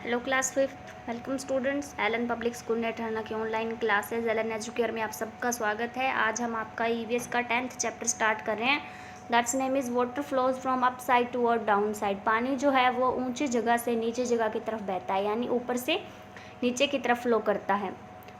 Hello class fifth. Welcome students. Allen public school नेटहरना की online classes Elon educare में आप सबका स्वागत है। आज हम आपका ईवीएस का 10th चैप्टर स्टार्ट कर रहे हैं। That's name is water flows from up side toward down side. पानी जो है वो ऊंची जगह से नीचे जगह की तरफ बहता है, यानी ऊपर से नीचे की तरफ फ्लो करता है।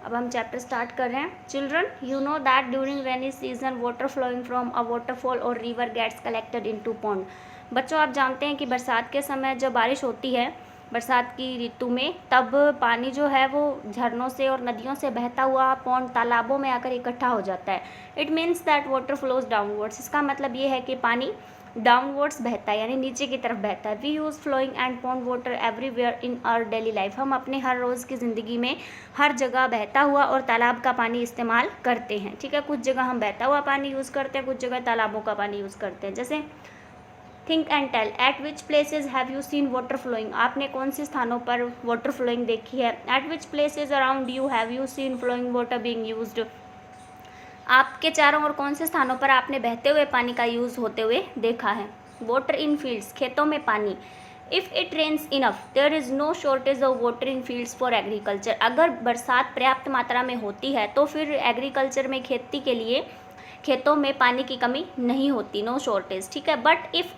अब हम चैप्टर स्टार्ट कर रहे हैं। Children, you know that during rainy season water flowing from a waterfall और river gets collected into pond. बच्चों, आप जानते हैं कि बरसात के समय जब बारिश होती है, बरसात की ऋतु में, तब पानी जो है वो झरनों से और नदियों से बहता हुआ पौंड तालाबों में आकर इकट्ठा हो जाता है। It means that water flows downwards. इसका मतलब ये है कि पानी डाउनवर्ड्स बहता है, यानी नीचे की तरफ बहता है। We use flowing and pond water everywhere in our daily life. हम अपने हर रोज़ की ज़िंदगी में हर जगह बहता हुआ और तालाब का पानी इस्तेमाल करते हैं। ठीक है, कुछ जगह हम बहता हुआ पानी यूज़ करते हैं, कुछ जगह तालाबों का पानी यूज़ करते हैं। जैसे think and tell, at which places have you seen water flowing. आपने कौन से स्थानों पर वाटर फ्लोइंग देखी है। At which places around you have you seen flowing water being used. आपके चारों ओर कौन से स्थानों पर आपने बहते हुए पानी का यूज़ होते हुए देखा है। वाटर इन फील्ड्स, खेतों में पानी। If it rains enough there is no shortage of water in fields for agriculture. अगर बरसात पर्याप्त मात्रा में होती है तो फिर एग्रीकल्चर में, खेती के लिए खेतों में पानी की कमी नहीं होती, नो शॉर्टेज। ठीक है, but if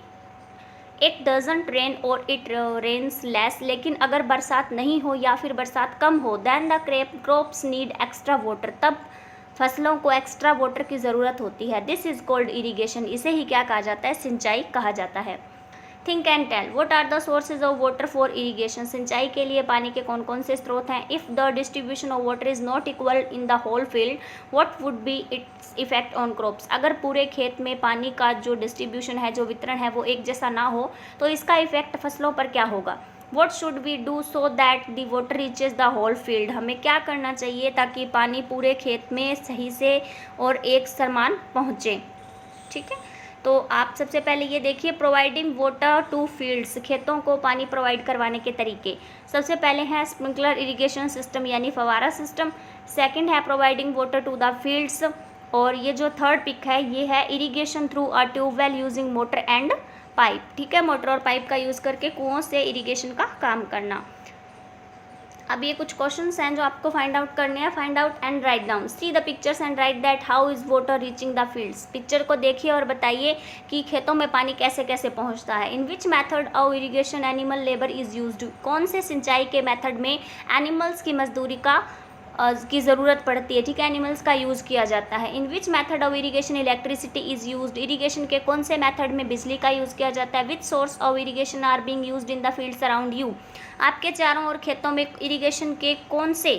it doesn't rain और इट रेन्स लेस, लेकिन अगर बरसात नहीं हो या फिर बरसात कम हो, then the crops need extra water. तब फसलों को एक्स्ट्रा वाटर की ज़रूरत होती है। This is called irrigation. इसे ही क्या कहा जाता है, सिंचाई कहा जाता है। Think and tell, what are the sources of water for irrigation. सिंचाई के लिए पानी के कौन कौन से स्रोत हैं। If the distribution of water is not equal in the whole field, what would be its effect on crops. अगर पूरे खेत में पानी का जो डिस्ट्रीब्यूशन है, जो वितरण है, वो एक जैसा ना हो तो इसका इफेक्ट फसलों पर क्या होगा। What should we do so that the water reaches the whole field. हमें क्या करना चाहिए ताकि पानी पूरे खेत में सही से और एक समान पहुँचे। ठीक है, तो आप सबसे पहले ये देखिए, प्रोवाइडिंग वाटर टू फील्ड्स, खेतों को पानी प्रोवाइड करवाने के तरीके। सबसे पहले है स्प्रिंकलर इरिगेशन सिस्टम, यानी फवारा सिस्टम। सेकंड है providing water to the fields, और ये जो थर्ड पिक है ये है irrigation through a tubewell using motor and pipe. ठीक है, मोटर और पाइप का यूज़ करके कुओं से इरिगेशन का काम करना। अब ये कुछ क्वेश्चंस हैं जो आपको फाइंड आउट करने हैं। Find out and write down. See the pictures and right that how is water reaching the fields. Picture को देखिए और बताइए कि खेतों में पानी कैसे कैसे पहुंचता है। In which method of irrigation animal labour is used. कौन से सिंचाई के मेथड में एनिमल्स की मजदूरी की ज़रूरत पड़ती है। ठीक है, एनिमल्स का यूज़ किया जाता है। In which method of irrigation electricity is used. Irrigation के कौन से मेथड में बिजली का यूज़ किया जाता है। Which source of irrigation are being used in the fields around you. आपके चारों ओर खेतों में इरीगेशन के कौन से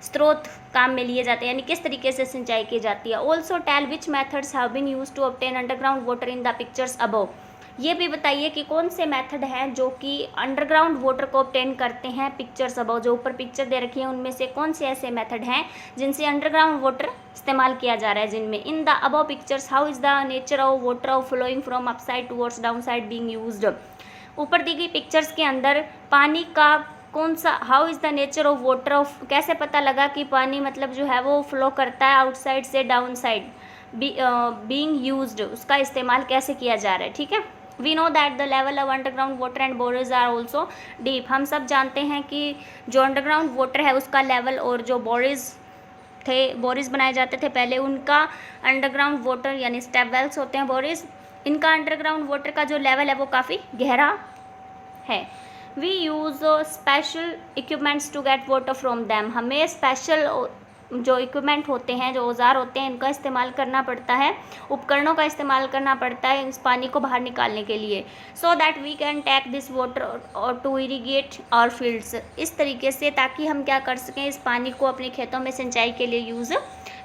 स्रोत काम में लिए जाते हैं, यानी किस तरीके से सिंचाई की जाती है। Also tell which methods have been used to obtain underground water in the pictures above. ये भी बताइए कि कौन से मेथड हैं जो कि अंडरग्राउंड वाटर को ऑब्टेन करते हैं पिक्चर्स अबव। जो ऊपर पिक्चर दे रखी है उनमें से कौन से ऐसे मेथड हैं जिनसे अंडरग्राउंड वाटर इस्तेमाल किया जा रहा है। जिनमें in the above pictures how is the nature of water of flowing from upside towards down side being used. ऊपर दी गई पिक्चर्स के अंदर पानी का कौन सा, how is the nature of water of, कैसे पता लगा कि पानी मतलब जो है वो फ्लो करता है आउटसाइड से डाउन साइड बीइंग यूज्ड, उसका इस्तेमाल कैसे किया जा रहा है। ठीक है, we know that the level of underground water and bores are also deep. हम सब जानते हैं कि जो अंडरग्राउंड वाटर है उसका लेवल, और जो बोरेज थे, बोरेज बनाए जाते थे पहले, उनका अंडरग्राउंड वाटर यानी स्टेप वेल्स होते हैं बोरेज, इनका अंडरग्राउंड वाटर का जो लेवल है वो काफ़ी गहरा है। We use special equipments to get water from them. हमें स्पेशल जो इक्विपमेंट होते हैं, जो औजार होते हैं, इनका इस्तेमाल करना पड़ता है, उपकरणों का इस्तेमाल करना पड़ता है इस पानी को बाहर निकालने के लिए। So that we can take this water और टू इरीगेट आवर फील्ड्स। इस तरीके से ताकि हम क्या कर सकें, इस पानी को अपने खेतों में सिंचाई के लिए यूज़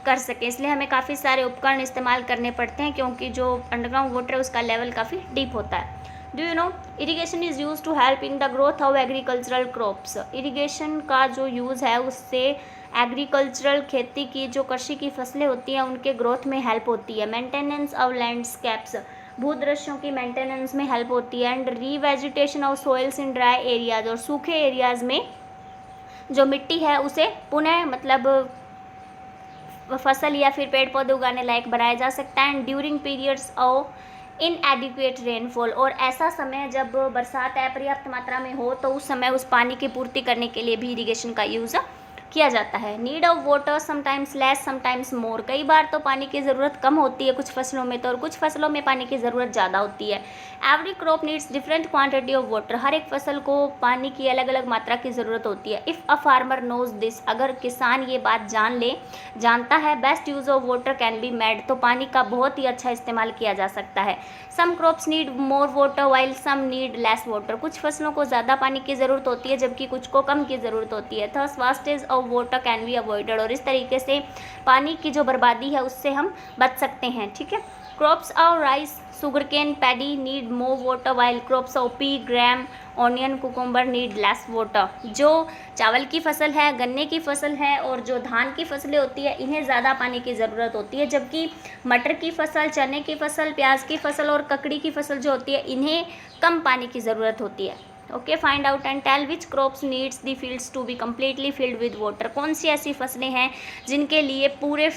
कर सकें। इसलिए हमें काफ़ी सारे उपकरण इस्तेमाल करने पड़ते हैं क्योंकि जो अंडरग्राउंड वाटर है उसका लेवल काफ़ी डीप होता है। Do you know irrigation is use to help in the growth of agricultural crops. Irrigation का जो यूज़ है उससे एग्रीकल्चरल, खेती की, जो कृषि की फसलें होती हैं उनके ग्रोथ में हेल्प होती है। मेंटेनेंस ऑफ लैंडस्केप्स, भूदृश्यों की मेंटेनेंस में हेल्प होती है। And revegetation of soils in dry areas, और सूखे एरियाज़ में जो मिट्टी है उसे पुनः मतलब फसल या फिर पेड़ पौधे उगाने लायक बनाया जा सकता है। And during periods of इनएडिक्वेट rainfall, और ऐसा समय जब बरसात अपर्याप्त मात्रा में हो तो उस समय उस पानी की पूर्ति करने के लिए भी इरिगेशन का यूज़ किया जाता है। Need of water sometimes less sometimes more, कई बार तो पानी की ज़रूरत कम होती है कुछ फसलों में तो, और कुछ फसलों में पानी की ज़रूरत ज़्यादा होती है। Every crop needs different quantity of water, हर एक फसल को पानी की अलग अलग मात्रा की ज़रूरत होती है। If a farmer knows this, अगर किसान ये बात जानता है, best use of water can be made, तो पानी का बहुत ही अच्छा इस्तेमाल किया जा सकता है। Some crops need more water while some need less water, कुछ फसलों को ज़्यादा पानी की ज़रूरत होती है जबकि कुछ को कम की ज़रूरत होती है। Thus wastage of water can be avoided, और इस तरीके से पानी की जो बर्बादी है उससे हम बच सकते हैं। ठीक है। Crops of rice sugarcane paddy need more water while crops of P gram onion cucumber need less water, जो चावल की फसल है, गन्ने की फसल है और जो धान की फसलें होती है इन्हें ज़्यादा पानी की ज़रूरत होती है, जबकि मटर की फसल, चने की फसल, प्याज की फसल और ककड़ी की फसल जो होती है इन्हें कम पानी की ज़रूरत होती है। Okay, find out and tell which crops needs the fields to be completely filled with water, कौन सी ऐसी फसलें हैं जिनके लिए पूरे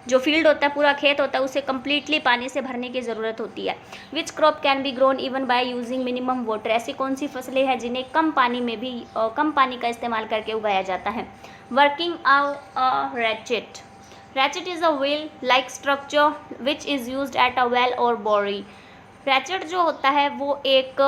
जो फील्ड होता है, पूरा खेत होता है, उसे कम्प्लीटली पानी से भरने की ज़रूरत होती है। Which crop can be grown even by using minimum water, ऐसी कौन सी फसलें हैं जिन्हें कम पानी में भी कम पानी का इस्तेमाल करके उगाया जाता है। Working a ratchet, ratchet is a wheel like structure which is used at a well और बोरी, रैचेट जो होता है वो एक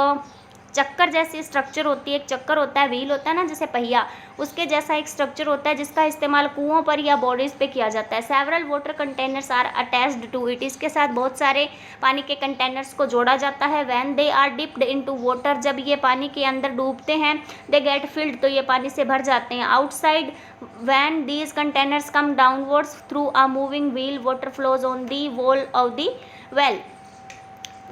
चक्कर जैसी स्ट्रक्चर होती है, एक चक्कर होता है, व्हील होता है ना जैसे पहिया, उसके जैसा एक स्ट्रक्चर होता है जिसका इस्तेमाल कुओं पर या बॉडीज़ पे किया जाता है। Several water containers are attached to it, इसके साथ बहुत सारे पानी के कंटेनर्स को जोड़ा जाता है। When they are dipped into water, जब ये पानी के अंदर डूबते हैं, दे गेट फिल्ड, तो ये पानी से भर जाते हैं। Outside when these containers come downwards through a moving wheel water flows on the wall of the well,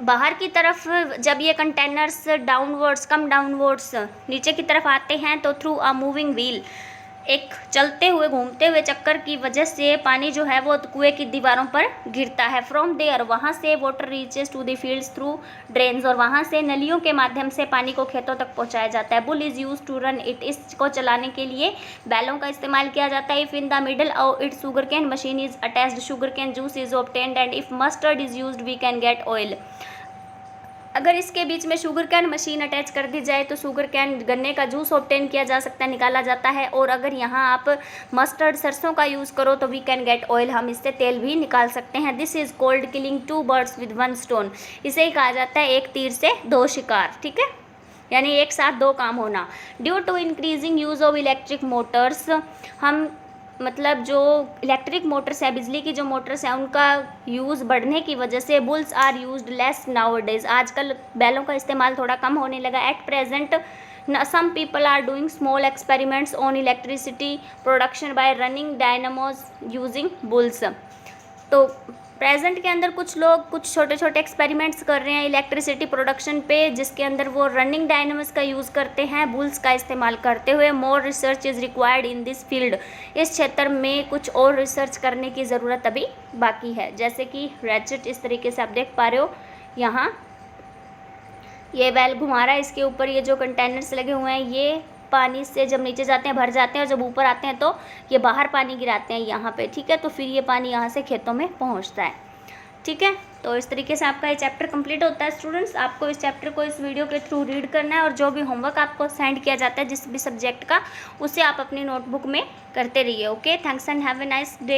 बाहर की तरफ जब ये कंटेनर्स डाउनवर्ड्स नीचे की तरफ आते हैं तो थ्रू अ मूविंग व्हील, एक चलते हुए घूमते हुए चक्कर की वजह से पानी जो है वो कुएं की दीवारों पर गिरता है। फ्रॉम देयर, वहाँ से water reaches to the fields through drains, और वहाँ से नलियों के माध्यम से पानी को खेतों तक पहुँचाया जाता है। Bull is use to run it, इसको चलाने के लिए बैलों का इस्तेमाल किया जाता है। If in the middle of it sugar cane machine is attached sugar cane juice is obtained and if mustard is used we can get oil, अगर इसके बीच में शुगर कैन मशीन अटैच कर दी जाए तो शुगर कैन गन्ने का juice obtain किया जा सकता है, निकाला जाता है। और अगर यहाँ आप मस्टर्ड सरसों का यूज़ करो तो वी कैन गेट ऑयल, हम इससे तेल भी निकाल सकते हैं। This is called killing two birds with one stone, इसे ही कहा जाता है एक तीर से दो शिकार। ठीक है, यानी एक साथ दो काम होना। Due to increasing use of electric motors, हम मतलब जो इलेक्ट्रिक मोटर्स है, बिजली की जो मोटर्स हैं उनका यूज़ बढ़ने की वजह से bulls are used less nowadays, आजकल बैलों का इस्तेमाल थोड़ा कम होने लगा। At present some people are doing small experiments on electricity production by running dynamos using bulls, तो प्रेजेंट के अंदर कुछ लोग कुछ छोटे छोटे एक्सपेरिमेंट्स कर रहे हैं इलेक्ट्रिसिटी प्रोडक्शन पे, जिसके अंदर वो रनिंग डायनामोस का यूज़ करते हैं बुल्स का इस्तेमाल करते हुए। More research is required in this field, इस क्षेत्र में कुछ और रिसर्च करने की ज़रूरत अभी बाकी है। जैसे कि रैचेट इस तरीके से आप देख पा रहे हो, यहाँ ये बैल घुमा रहा है, इसके ऊपर ये जो कंटेनर्स लगे हुए हैं ये पानी से जब नीचे जाते हैं भर जाते हैं, और जब ऊपर आते हैं तो ये बाहर पानी गिराते हैं यहाँ पे। ठीक है, तो फिर ये पानी यहाँ से खेतों में पहुँचता है। ठीक है, तो इस तरीके से आपका ये चैप्टर कंप्लीट होता है। स्टूडेंट्स, आपको इस चैप्टर को इस वीडियो के थ्रू रीड करना है, और जो भी होमवर्क आपको सेंड किया जाता है जिस भी सब्जेक्ट का, उसे आप अपनी नोटबुक में करते रहिए। Okay, thanks and have a nice day.